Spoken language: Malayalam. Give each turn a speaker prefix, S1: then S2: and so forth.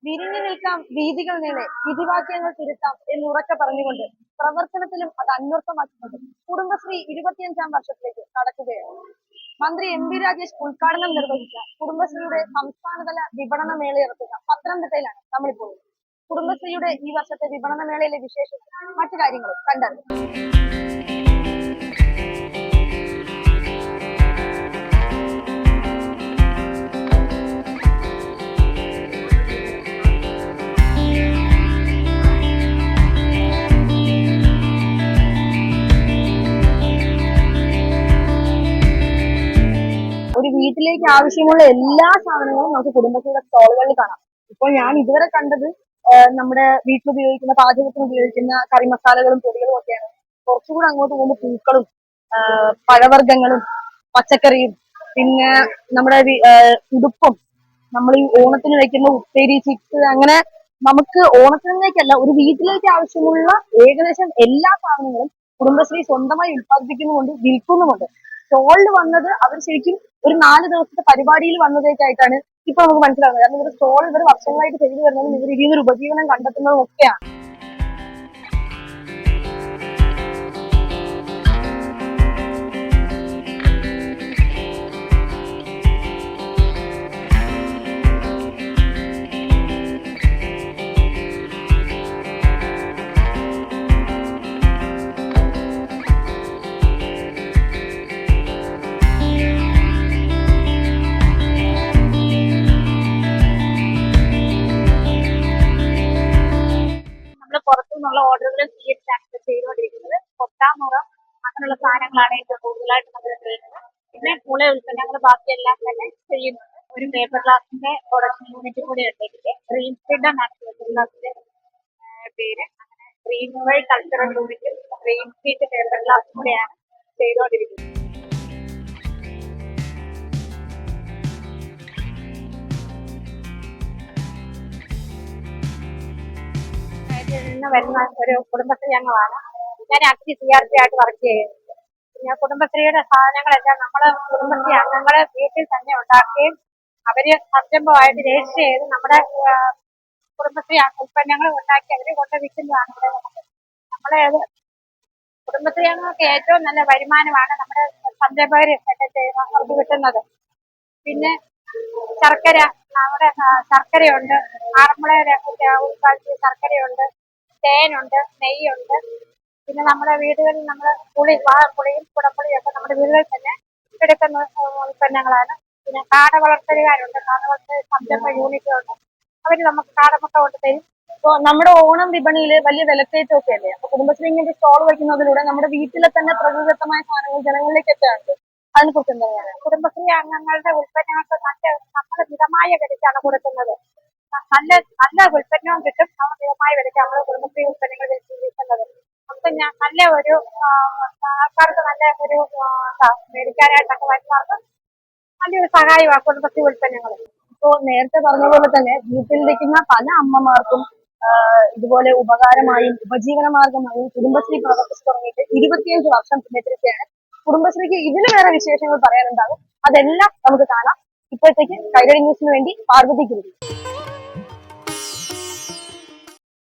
S1: വിരിഞ്ഞു നിൽക്കാം വീതികൾ നീളെ, വിധിവാക്യങ്ങൾ തിരുത്താം എന്നുറക്കെ പറഞ്ഞുകൊണ്ട് പ്രവർത്തനത്തിലും അത് അന്വർത്ഥമാക്കുന്നത് കുടുംബശ്രീ 25ാം വർഷത്തിലേക്ക് കടക്കുകയാണ്. മന്ത്രി എം.പി. രാജേഷ് ഉദ്ഘാടനം നിർവഹിച്ച കുടുംബശ്രീയുടെ സംസ്ഥാനതല വിപണന മേള നടത്തുക പത്തനംതിട്ടയിലാണ് നമ്മളിപ്പോൾ. കുടുംബശ്രീയുടെ ഈ വർഷത്തെ വിപണന മേളയിലെ വിശേഷവും മറ്റു കാര്യങ്ങളും കണ്ടറിയാം. ഒരു വീട്ടിലേക്ക് ആവശ്യമുള്ള എല്ലാ സാധനങ്ങളും നമുക്ക് കുടുംബശ്രീയുടെ സ്റ്റോളുകളിൽ കാണാം. ഇപ്പോൾ ഞാൻ ഇതുവരെ കണ്ടത് നമ്മുടെ വീട്ടിൽ ഉപയോഗിക്കുന്ന പാചകത്തിന് ഉപയോഗിക്കുന്ന കറി മസാലകളും പൊടികളും ഒക്കെയാണ്. കുറച്ചുകൂടെ അങ്ങോട്ട് പോകുമ്പോൾ പൂക്കളും പഴവർഗ്ഗങ്ങളും പച്ചക്കറിയും പിന്നെ നമ്മുടെ ഉടുപ്പും നമ്മൾ ഈ ഓണത്തിന് വയ്ക്കുന്ന ഉപ്പേരി ചിപ്സ് അങ്ങനെ നമുക്ക് ഓണത്തിനേക്കല്ല ഒരു വീട്ടിലേക്ക് ആവശ്യമുള്ള ഏകദേശം എല്ലാ സാധനങ്ങളും കുടുംബശ്രീ സ്വന്തമായി ഉത്പാദിപ്പിക്കുന്നുമുണ്ട്, വിൽക്കുന്നുമുണ്ട്. സ്റ്റോളിൽ വന്നത് അവർ ശരിക്കും ഒരു 4 ദിവസത്തെ പരിപാടിയിൽ വന്നതേക്കായിട്ടാണ് ഇപ്പൊ നമുക്ക് മനസ്സിലാവുന്നത്. കാരണം ഇവർ സ്റ്റോൾ ഇവർ വർഷങ്ങളായിട്ട് ചെയ്തു വരുന്നതും ഇവർ ഇതിൽ ഒരു ഉപജീവനം കണ്ടെത്തുന്നതും ഒക്കെയാണ്. പുറത്തുനിന്നുള്ള ഓർഡറുകൾ സ്വീകരിച്ചാണ് ചെയ്തുകൊണ്ടിരിക്കുന്നത്. കൊട്ടാമുറം അങ്ങനെയുള്ള സാധനങ്ങളാണ് ഏറ്റവും കൂടുതലായിട്ട് നമ്മൾ ചെയ്യുന്നത്. പിന്നെ മുള ഉൽപ്പന്നങ്ങൾ ബാക്കിയെല്ലാം തന്നെ ചെയ്യുന്നുണ്ട്. ഒരു പേപ്പർ ഗ്ലാസിന്റെ പ്രൊഡക്ഷൻ യൂണിറ്റ് കൂടെ ഉണ്ടെങ്കിൽ ഡ്രീം ഫീഡ് എന്നാണ് പേപ്പർ ഗ്ലാസിന്റെ പേര്. അങ്ങനെ ഡ്രീം വേൾഡ് കൾച്ചറൽ യൂണിറ്റും ഡ്രീം ഫീഡ് പേപ്പർ ഗ്ലാസും കൂടെയാണ് ചെയ്തുകൊണ്ടിരിക്കുന്നത്. വരുന്ന ഒരു കുടുംബശ്രീ അംഗമാണ്. ഞാൻ ആക്ച്വലി CRP ആയിട്ട് വർക്ക് ചെയ്യുന്നത്. പിന്നെ കുടുംബശ്രീയുടെ സാധനങ്ങളെല്ലാം നമ്മള് കുടുംബശ്രീ അംഗങ്ങളെ വീട്ടിൽ തന്നെ ഉണ്ടാക്കുകയും അവര് സംരംഭമായിട്ട് രജിസ്റ്റർ ചെയ്ത് നമ്മുടെ കുടുംബശ്രീ ഉൽപ്പന്നങ്ങൾ ഉണ്ടാക്കി അവര് കൊണ്ട് വിൽക്കുന്നതാണ് ഇവിടെ നമ്മളെ കുടുംബശ്രീ അംഗങ്ങൾക്ക് ഏറ്റവും നല്ല വരുമാനമാണ് നമ്മുടെ സംരംഭകര് അവർക്ക് കിട്ടുന്നത്. പിന്നെ ശർക്കര, നമ്മുടെ ശർക്കരയുണ്ട്, ആറന്മുളയുടെ ഉൽപ്പാദിപ്പിച്ച ശർക്കരയുണ്ട്, തേനുണ്ട്, നെയ്യുണ്ട്. പിന്നെ നമ്മുടെ വീടുകളിൽ നമ്മൾ വാഴപ്പുളിയും കുടംപുളിയും ഒക്കെ നമ്മുടെ വീടുകളിൽ തന്നെ എടുക്കുന്ന ഉൽപ്പന്നങ്ങളാണ്. പിന്നെ കാട വളർത്തലുകാരുണ്ട്, കാട വളർത്തൽ സംരംഭ യൂണിറ്റുണ്ട്. അവര് നമുക്ക് കാടമുട്ട കൊണ്ട് തരും. ഇപ്പൊ നമ്മുടെ ഓണം വിപണിയിൽ വലിയ വിലക്കയറ്റമൊക്കെ അല്ലേ. അപ്പൊ കുടുംബശ്രീ ഇങ്ങനെ സ്റ്റോൾ വയ്ക്കുന്നതിലൂടെ നമ്മുടെ വീട്ടിലെ തന്നെ പ്രകൃതിദത്തമായ സാധനങ്ങൾ ജനങ്ങളിലേക്ക് എത്താറുണ്ട്. അതിനെ കുറിച്ച് എന്താ പറയുക? കുടുംബശ്രീ അംഗങ്ങളുടെ ഉൽപ്പന്നങ്ങൾക്ക് നമ്മൾ മിതമായ വിലയ്ക്കാണ് കൊടുക്കുന്നത്. നല്ല നല്ല ഉൽപ്പന്നവും കിട്ടും. നമ്മൾ മിതമായ വിലയ്ക്ക് നമ്മൾ കുടുംബശ്രീ ഉൽപ്പന്നങ്ങൾ വിൽക്കുന്നത്. നമുക്ക് നല്ല ഒരു ആൾക്കാർക്ക് നല്ല ഒരു മേടിക്കാനായിട്ടൊക്കെ വരുന്നവർക്ക് നല്ലൊരു സഹായമാണ് കുടുംബശ്രീ ഉൽപ്പന്നങ്ങൾ. ഇപ്പോ നേരത്തെ പറഞ്ഞ പോലെ തന്നെ വീട്ടിലിരിക്കുന്ന പല അമ്മമാർക്കും ഇതുപോലെ ഉപകാരമായും ഉപജീവന മാർഗമായും കുടുംബശ്രീ പ്രവർത്തിച്ചു തുടങ്ങിയിട്ട് 25 വർഷം പിന്നിട്ടിരിക്കുകയാണ്. കുടുംബശ്രീക്ക് ഇതിന് വേറെ വിശേഷങ്ങൾ പറയാനുണ്ടാകും. അതെല്ലാം നമുക്ക് കാണാം. ഇപ്പോഴത്തേക്ക് കൈരളി ന്യൂസിന് വേണ്ടി പാർവതി ഗിരി.